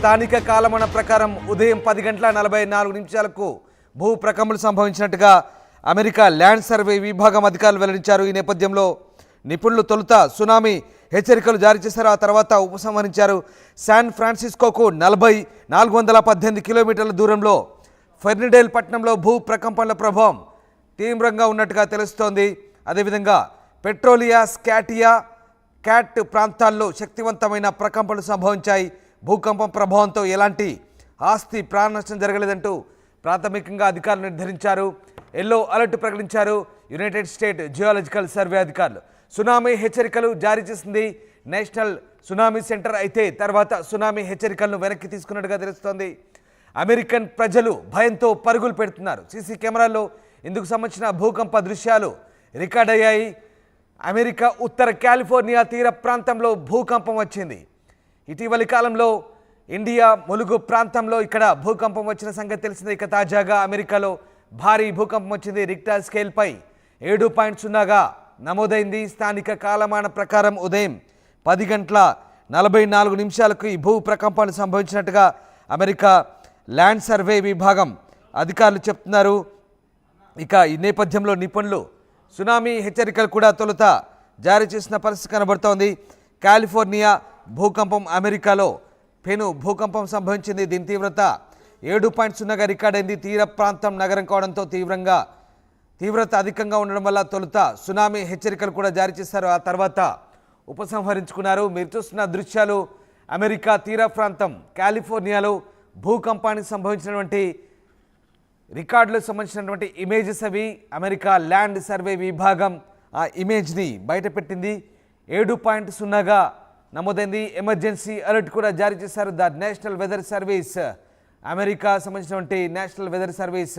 స్థానిక కాలమాన ప్రకారం ఉదయం 10:44 భూ ప్రకంపనలు సంభవించినట్టుగా అమెరికా ల్యాండ్ సర్వే విభాగం అధికారులు వెల్లడించారు. ఈ నేపథ్యంలో నిపుణులు తొలుత సునామీ హెచ్చరికలు జారీ చేశారు. ఆ తర్వాత ఉపసంహరించారు. శాన్ ఫ్రాన్సిస్కోకు 418 కిలోమీటర్ల దూరంలో ఫెర్నిడేల్ పట్టణంలో భూ ప్రకంపనల ప్రభావం తీవ్రంగా ఉన్నట్టుగా తెలుస్తోంది. అదేవిధంగా పెట్రోలియా, స్కాటియా, క్యాట్ ప్రాంతాల్లో శక్తివంతమైన ప్రకంపనలు సంభవించాయి. భూకంపం ప్రభావంతో ఎలాంటి ఆస్తి ప్రాణ నష్టం జరగలేదంటూ ప్రాథమికంగా అధికారులు నిర్ధారించారు. ఎల్లో అలర్ట్ ప్రకటించారు యునైటెడ్ స్టేట్ జియోలాజికల్ సర్వే అధికారులు. సునామీ హెచ్చరికలు జారీ చేసింది నేషనల్ సునామీ సెంటర్. అయితే తర్వాత సునామీ హెచ్చరికలను వెనక్కి తీసుకున్నట్టుగా తెలుస్తోంది. అమెరికన్ ప్రజలు భయంతో పరుగులు పెడుతున్నారు. సీసీ కెమెరాల్లో ఇందుకు సంబంధించిన భూకంప దృశ్యాలు రికార్డ్ అయ్యాయి. అమెరికా ఉత్తర కాలిఫోర్నియా తీర ప్రాంతంలో భూకంపం వచ్చింది. ఇటీవలి కాలంలో ఇండియా ములుగు ప్రాంతంలో ఇక్కడ భూకంపం వచ్చిన సంగతి తెలిసింది. ఇక తాజాగా అమెరికాలో భారీ భూకంపం వచ్చింది. రిక్టర్ స్కేల్పై 7.0గా నమోదైంది. స్థానిక కాలమాన ప్రకారం ఉదయం 10:44 ఈ భూ ప్రకంపనలు సంభవించినట్టుగా అమెరికా ల్యాండ్ సర్వే విభాగం అధికారులు చెప్తున్నారు. ఇక ఈ నేపథ్యంలో నిపుణులు సునామీ హెచ్చరికలు కూడా తొలుత జారీ చేసిన పరిస్థితి కనబడుతోంది. కాలిఫోర్నియా భూకంపం, అమెరికాలో పెను భూకంపం సంభవించింది. దీని తీవ్రత 7.0గా రికార్డైంది. తీర ప్రాంతం నగరం కావడంతో తీవ్రత అధికంగా ఉండడం వల్ల తొలుత సునామీ హెచ్చరికలు కూడా జారీ చేశారు. ఆ తర్వాత ఉపసంహరించుకున్నారు. మీరు చూస్తున్న దృశ్యాలు అమెరికా తీర ప్రాంతం కాలిఫోర్నియాలో భూకంపానికి సంభవించినటువంటి రికార్డులకు సంబంధించినటువంటి ఇమేజెస్ అవి. అమెరికా ల్యాండ్ సర్వే విభాగం ఆ ఇమేజ్ని బయటపెట్టింది. 7.0గా నమోదైంది. ఎమర్జెన్సీ అలర్ట్ కూడా జారీ చేశారు. The national weather service, America సంబంధించినటువంటి నేషనల్ వెదర్ సర్వీస్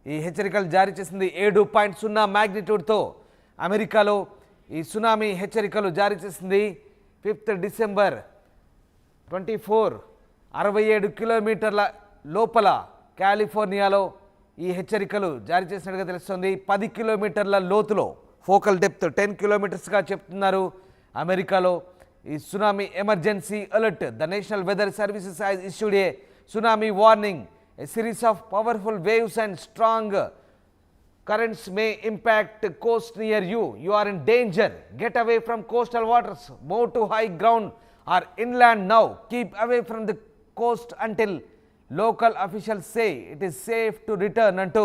ఈ హెచ్చరికలు జారీ చేసింది. 7.0 మ్యాగ్నిట్యూడ్తో అమెరికాలో ఈ సునామీ హెచ్చరికలు జారీ చేసింది. 5th డిసెంబర్ 24 67 కిలోమీటర్ల లోపల కాలిఫోర్నియాలో ఈ హెచ్చరికలు జారీ చేసినట్టుగా తెలుస్తుంది. 10 కిలోమీటర్ల లోతులో ఫోకల్ డెప్త్ 10 కిలోమీటర్స్గా చెప్తున్నారు. అమెరికాలో ఈ tsunami emergency alert. The national weather services has issued a tsunami warning. A series of powerful waves and strong currents may impact coast near you. You are in danger. Get away from coastal waters. Move to high ground or inland now. Keep away from the coast until local officials say it is safe to return అంటూ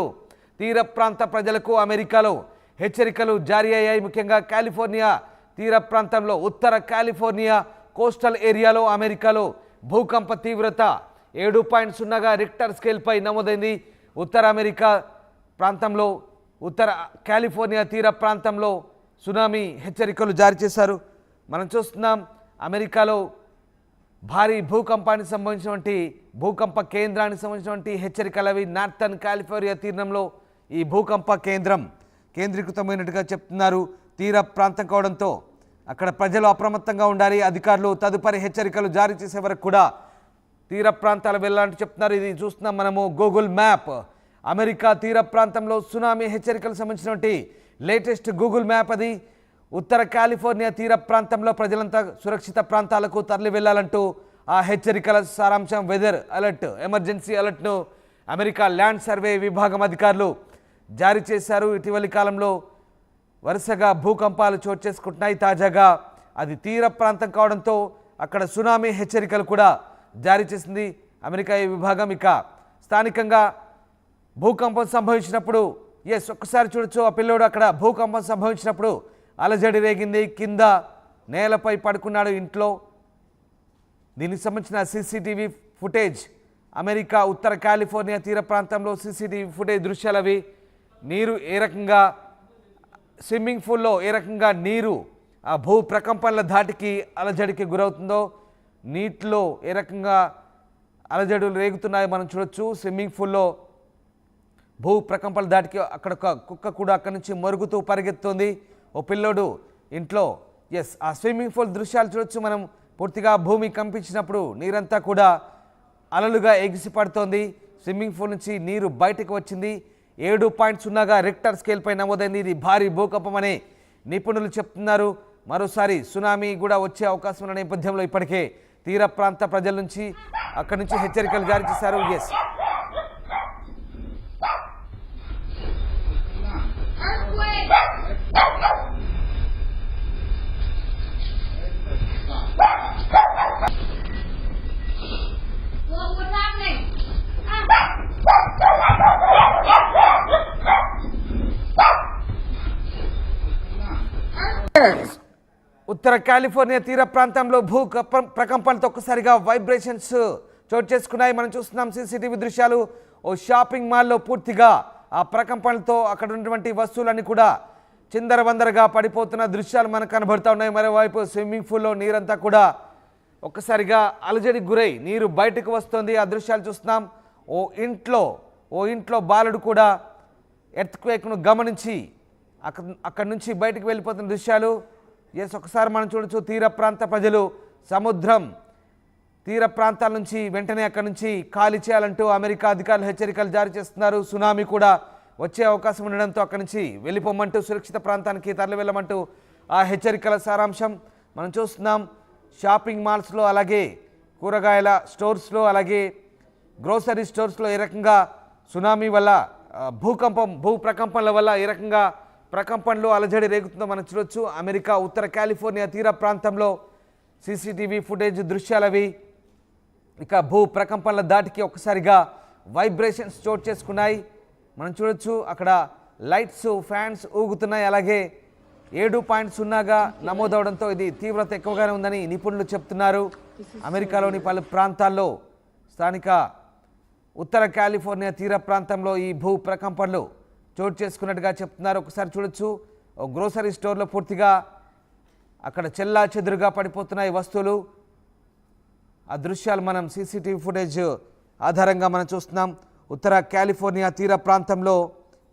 తీర ప్రాంత ప్రజలకు అమెరికాలో హెచ్చరికలు జారీ అయ్యాయి. ముఖ్యంగా California తీర ప్రాంతంలో, ఉత్తర కాలిఫోర్నియా కోస్టల్ ఏరియాలో అమెరికాలో భూకంప తీవ్రత 7.0గా రిక్టర్ స్కేల్పై నమోదైంది. ఉత్తర అమెరికా ప్రాంతంలో, ఉత్తర కాలిఫోర్నియా తీర ప్రాంతంలో సునామీ హెచ్చరికలు జారీ చేశారు. మనం చూస్తున్నాం అమెరికాలో భారీ భూకంపానికి సంబంధించినటువంటి భూకంప కేంద్రానికి సంబంధించినటువంటి హెచ్చరికలు అవి. నార్థన్ కాలిఫోర్నియా తీరంలో ఈ భూకంప కేంద్రం కేంద్రీకృతమైనట్టుగా చెప్తున్నారు. తీర ప్రాంతం కావడంతో అక్కడ ప్రజలు అప్రమత్తంగా ఉండాలి. అధికారులు తదుపరి హెచ్చరికలు జారీ చేసే వరకు కూడా తీర ప్రాంతాలు వెళ్ళాలంటూ చెప్తున్నారు. ఇది చూస్తున్నాం మనము గూగుల్ మ్యాప్. అమెరికా తీర ప్రాంతంలో సునామీ హెచ్చరికలకు సంబంధించినటువంటి లేటెస్ట్ గూగుల్ మ్యాప్ అది. ఉత్తర కాలిఫోర్నియా తీర ప్రాంతంలో ప్రజలంతా సురక్షిత ప్రాంతాలకు తరలి వెళ్ళాలంటూ ఆ హెచ్చరికల సారాంశం వెదర్ అలర్ట్, ఎమర్జెన్సీ అలర్ట్ను అమెరికా ల్యాండ్ సర్వే విభాగం అధికారులు జారీ చేశారు. ఇటీవలి కాలంలో వరుసగా భూకంపాలు చోటు చేసుకుంటున్నాయి. తాజాగా అది తీర ప్రాంతం కావడంతో అక్కడ సునామీ హెచ్చరికలు కూడా జారీ చేసింది అమెరికా ఈ విభాగం. ఇక స్థానికంగా భూకంపం సంభవించినప్పుడు ఒక్కసారి చూడొచ్చు. ఆ పిల్లోడు అక్కడ భూకంపం సంభవించినప్పుడు అలజడి రేగింది. కింద నేలపై పడుకున్నాడు ఇంట్లో. దీనికి సంబంధించిన సీసీటీవీ ఫుటేజ్ అమెరికా ఉత్తర కాలిఫోర్నియా తీర ప్రాంతంలో సీసీటీవీ ఫుటేజ్ దృశ్యాలు అవి. నీరు ఏ రకంగా, స్విమ్మింగ్ పూల్లో ఏ రకంగా నీరు ఆ భూ ప్రకంపనల ధాటికి అలజడికి గురవుతుందో, నీటిలో ఏ రకంగా అలజడులు రేగుతున్నాయో మనం చూడొచ్చు. స్విమ్మింగ్ పూల్లో భూ ప్రకంపనల ధాటికి అక్కడ ఒక కుక్క కూడా అక్కడి నుంచి మరుగుతూ పరిగెత్తుంది. ఓ పిల్లోడు ఇంట్లో. ఆ స్విమ్మింగ్ పూల్ దృశ్యాలు చూడొచ్చు మనం. పూర్తిగా భూమి కంపించినప్పుడు నీరంతా కూడా అలలుగా ఎగిసి పడుతోంది. స్విమ్మింగ్ పూల్ నుంచి నీరు బయటకు వచ్చింది. 7.0గా రిక్టర్ స్కేల్పై నమోదైంది. ఇది భారీ భూకంపం అని నిపుణులు చెప్తున్నారు. మరోసారి సునామీ కూడా వచ్చే అవకాశం ఉన్న నేపథ్యంలో ఇప్పటికే తీర ప్రాంత ప్రజల నుంచి అక్కడి నుంచి హెచ్చరికలు జారీ చేశారు. ఎస్ ఉత్తర కాలిఫోర్నియా తీర ప్రాంతంలో ప్రకంపనలతో ఒక్కసారిగా వైబ్రేషన్స్ చోటు చేసుకున్నాయి. మనం చూస్తున్నాం సీసీటీవీ దృశ్యాలు. ఓ షాపింగ్ మాల్లో పూర్తిగా ఆ ప్రకంపనలతో అక్కడ ఉన్నటువంటి వస్తువులన్నీ కూడా చిందరవందరగా పడిపోతున్న దృశ్యాలు మనకు కనబడుతూ ఉన్నాయి. మరోవైపు స్విమ్మింగ్ పూల్లో నీరంతా కూడా ఒక్కసారిగా అలజడికి గురై నీరు బయటకు వస్తుంది. ఆ దృశ్యాలు చూస్తున్నాం. ఓ ఇంట్లో బాలుడు కూడా ఎర్త్క్వేక్ను గమనించి అక్కడి నుంచి బయటకు వెళ్ళిపోతున్న దృశ్యాలు. ఎస్ ఒకసారి మనం చూడొచ్చు. తీర ప్రాంత ప్రజలు సముద్రం తీర ప్రాంతాల నుంచి వెంటనే అక్కడి నుంచి ఖాళీ చేయాలంటూ అమెరికా అధికారులు హెచ్చరికలు జారీ చేస్తున్నారు. సునామీ కూడా వచ్చే అవకాశం ఉండడంతో అక్కడి నుంచి వెళ్ళిపోమంటూ సురక్షిత ప్రాంతానికి తరలి వెళ్ళమంటూ ఆ హెచ్చరికల సారాంశం మనం చూస్తున్నాం. షాపింగ్ మాల్స్లో, అలాగే కూరగాయల స్టోర్స్లో, అలాగే గ్రోసరీ స్టోర్స్లో ఏ రకంగా సునామీ వల్ల భూ ప్రకంపనల వల్ల ఏ రకంగా ప్రకంపనలు అలజడి రేగుతుందో మనం చూడొచ్చు. అమెరికా ఉత్తర కాలిఫోర్నియా తీర ప్రాంతంలో సీసీటీవీ ఫుటేజ్ దృశ్యాలవి. ఇక భూ ప్రకంపనల దాటికి ఒక్కసారిగా వైబ్రేషన్స్ చోటు చేసుకున్నాయి. మనం చూడొచ్చు అక్కడ లైట్స్, ఫ్యాన్స్ ఊగుతున్నాయి. అలాగే 7.0గా నమోదవడంతో ఇది తీవ్రత ఎక్కువగానే ఉందని నిపుణులు చెప్తున్నారు. అమెరికాలోని పలు ప్రాంతాల్లో స్థానిక ఉత్తర కాలిఫోర్నియా తీర ప్రాంతంలో ఈ భూ ప్రకంపనలు చోటు చేసుకున్నట్టుగా చెప్తున్నారు. ఒకసారి చూడొచ్చు. గ్రోసరీ స్టోర్లో పూర్తిగా అక్కడ చెల్లా చెదురుగా పడిపోతున్నాయి వస్తువులు. ఆ దృశ్యాలు మనం సీసీటీవీ ఫుటేజ్ ఆధారంగా మనం చూస్తున్నాం. ఉత్తర కాలిఫోర్నియా తీర ప్రాంతంలో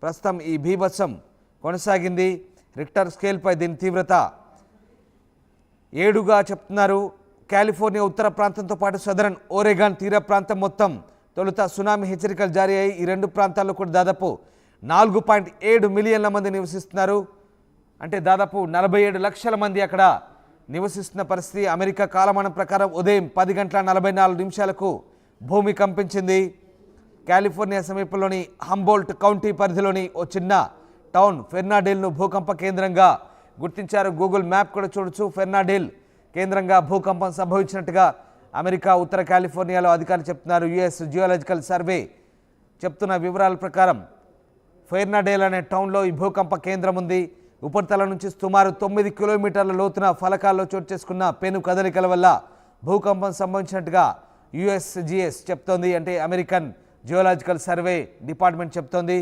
ప్రస్తుతం ఈ బీభత్సం కొనసాగింది. రిక్టర్ స్కేల్పై దీని తీవ్రత 7గా చెప్తున్నారు. కాలిఫోర్నియా ఉత్తర ప్రాంతంతో పాటు సదరన్ ఓరెగాన్ తీర ప్రాంతం మొత్తం తొలుత సునామీ హెచ్చరికలు జారీ అయ్యి ఈ రెండు ప్రాంతాల్లో కూడా దాదాపు 4.7 మిలియన్ల మంది నివసిస్తున్నారు. అంటే దాదాపు 47 లక్షల మంది అక్కడ నివసిస్తున్న పరిస్థితి. అమెరికా కాలమానం ప్రకారం ఉదయం 10:44 భూమి కంపించింది. కాలిఫోర్నియా సమీపంలోని హంబోల్ట్ కౌంటీ పరిధిలోని ఓ చిన్న టౌన్ ఫెర్నాడేల్ను భూకంప కేంద్రంగా గుర్తించారు. గూగుల్ మ్యాప్ కూడా చూడొచ్చు. ఫెర్నాడేల్ కేంద్రంగా భూకంపం సంభవించినట్టుగా అమెరికా ఉత్తర కాలిఫోర్నియాలో అధికారులు చెప్తున్నారు. యుఎస్ జియోలాజికల్ సర్వే చెప్తున్న వివరాల ప్రకారం ఫెర్నాడేల్ అనే టౌన్లో ఈ భూకంప కేంద్రం ఉంది. ఉపరితలం నుంచి సుమారు 9 కిలోమీటర్ల లోతున ఫలకాల్లో చోటు చేసుకున్న పెను కదలికల వల్ల భూకంపం సంభవించినట్టుగా యుఎస్జిఎస్ చెప్తోంది. అంటే అమెరికన్ జియోలాజికల్ సర్వే డిపార్ట్మెంట్ చెప్తోంది.